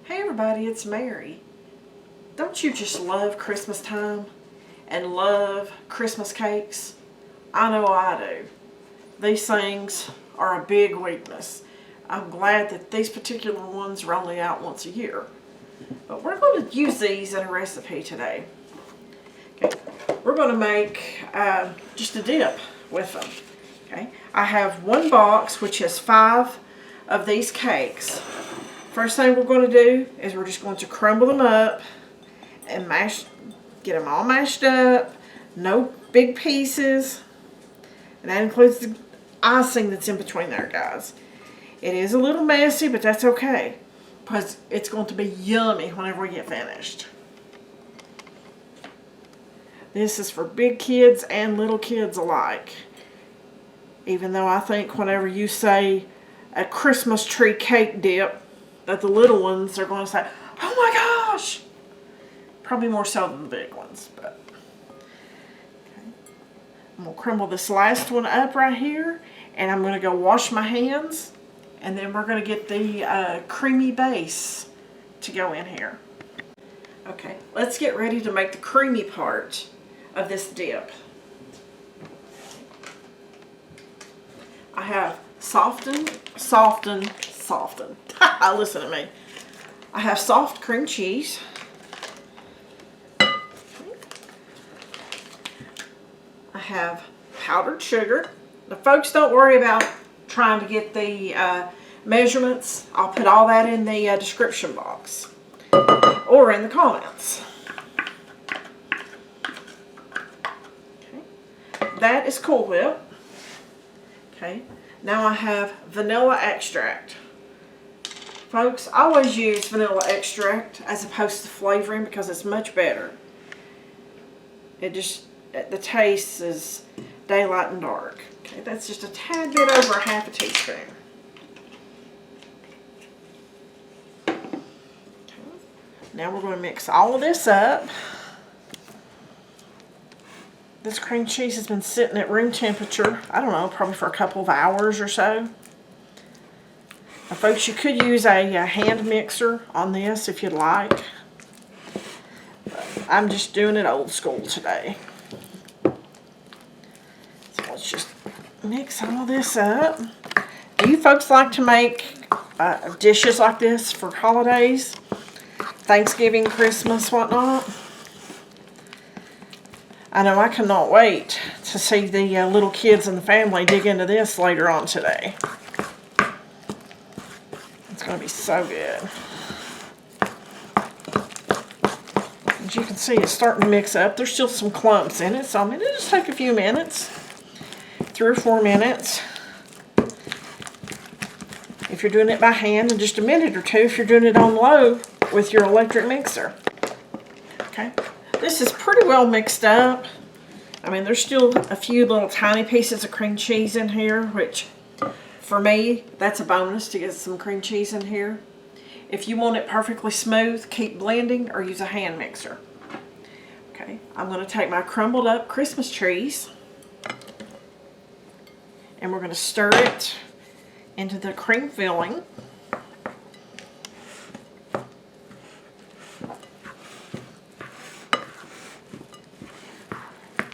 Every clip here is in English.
Hey everybody, it's Mary. Don't you just love Christmas time and love Christmas cakes? I know I do. These things are a big weakness. I'm glad that these particular ones are only out once a year. But we're going to use these in a recipe today. Okay. We're going to make just a dip with them. Okay. I have one box which has 5 of these cakes. First thing we're going to do is we're just going to crumble them up and get them all mashed up. No big pieces. And that includes the icing that's in between there, guys. It is a little messy, but that's okay, because it's going to be yummy whenever we get finished. This is for big kids and little kids alike. Even though I think whenever you say a Christmas tree cake dip, that the little ones are going to say, "Oh my gosh!" Probably more so than the big ones. But okay. I'm going to crumble this last one up right here, and I'm going to go wash my hands, and then we're going to get the creamy base to go in here. Okay, let's get ready to make the creamy part of this dip. I have softened. Listen to me. I have soft cream cheese. I have powdered sugar. Now, folks, don't worry about trying to get the measurements. I'll put all that in the description box or in the comments. Okay. That is Cool Whip. Okay. Now I have vanilla extract. Folks, I always use vanilla extract as opposed to flavoring because it's much better. The taste is daylight and dark. Okay, that's just a tad bit over a half a teaspoon. Okay. Now we're going to mix all of this up. This cream cheese has been sitting at room temperature, I don't know, probably for a couple of hours or so. Now, folks, you could use a hand mixer on this if you'd like. But I'm just doing it old school today. So let's just mix all this up. Do you folks like to make dishes like this for holidays? Thanksgiving, Christmas, whatnot? I know I cannot wait to see the little kids in the family dig into this later on today. It's going to be so good. As you can see, it's starting to mix up. There's still some clumps in it, so I'm going to just take a few minutes, 3 or 4 minutes. If you're doing it by hand, and just a minute or 2 if you're doing it on low with your electric mixer. Okay. This is pretty well mixed up. I mean, there's still a few little tiny pieces of cream cheese in here, which for me, that's a bonus to get some cream cheese in here. If you want it perfectly smooth, keep blending or use a hand mixer. Okay, I'm going to take my crumbled up Christmas trees and we're going to stir it into the cream filling.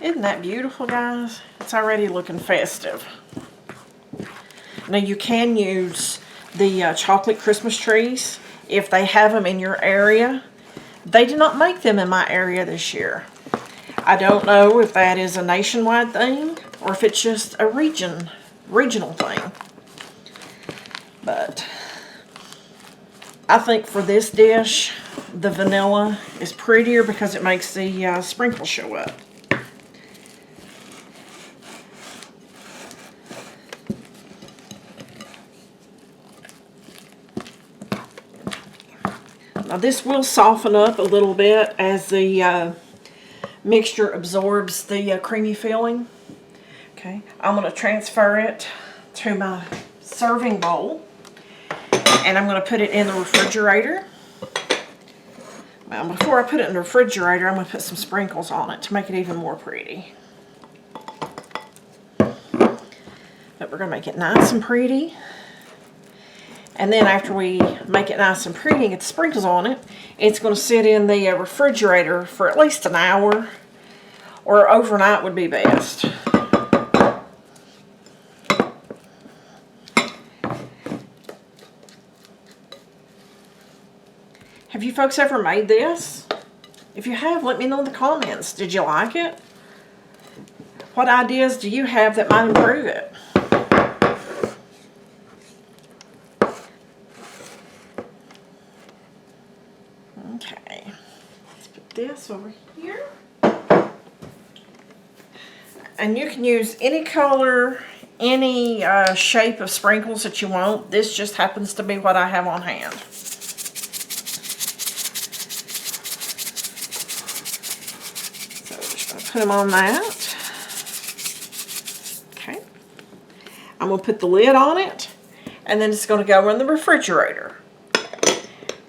Isn't that beautiful, guys? It's already looking festive. Now you can use the chocolate Christmas trees if they have them in your area. They did not make them in my area this year. I don't know if that is a nationwide thing or if it's just a regional thing. But I think for this dish, the vanilla is prettier because it makes the sprinkles show up. Now this will soften up a little bit as the mixture absorbs the creamy filling. Okay, I'm going to transfer it to my serving bowl and I'm going to put it in the refrigerator. Well, before I put it in the refrigerator, I'm going to put some sprinkles on it to make it even more pretty. But we're going to make it nice and pretty. And then after we make it nice and pretty and get the sprinkles on it, it's going to sit in the refrigerator for at least an hour, or overnight would be best. Have you folks ever made this? If you have, let me know in the comments. Did you like it? What ideas do you have that might improve it? Okay, let's put this over here. And you can use any color, any shape of sprinkles that you want. This just happens to be what I have on hand. So just going to put them on that. Okay. I'm going to put the lid on it, and then it's going to go in the refrigerator.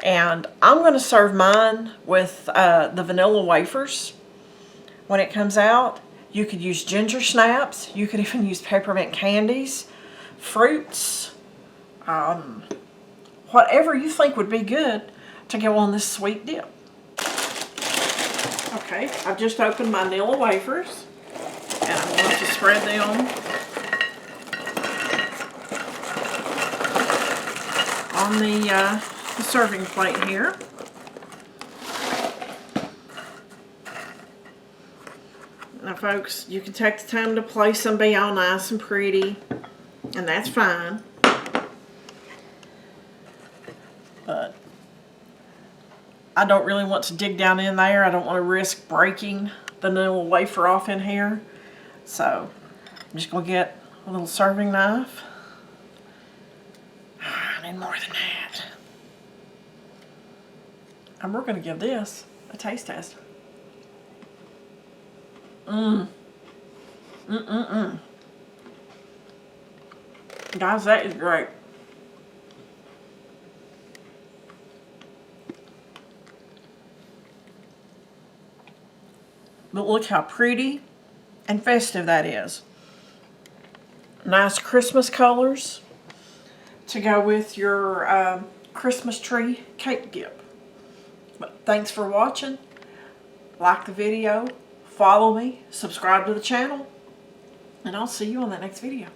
And I'm going to serve mine with the vanilla wafers when it comes out. You could use ginger snaps. You could even use peppermint candies, fruits, whatever you think would be good to go on this sweet dip. Okay, I've just opened my vanilla wafers, and I'm going to spread them on the serving plate here. Now folks, you can take the time to place them, be all nice and pretty, and that's fine. But I don't really want to dig down in there. I don't want to risk breaking the vanilla wafer off in here. So I'm just going to get a little serving knife. I need more than that. And we're going to give this a taste test. Guys, that is great. But look how pretty and festive that is. Nice Christmas colors to go with your Christmas tree cake dip. But thanks for watching. Like the video, follow me, subscribe to the channel, and I'll see you on that next video.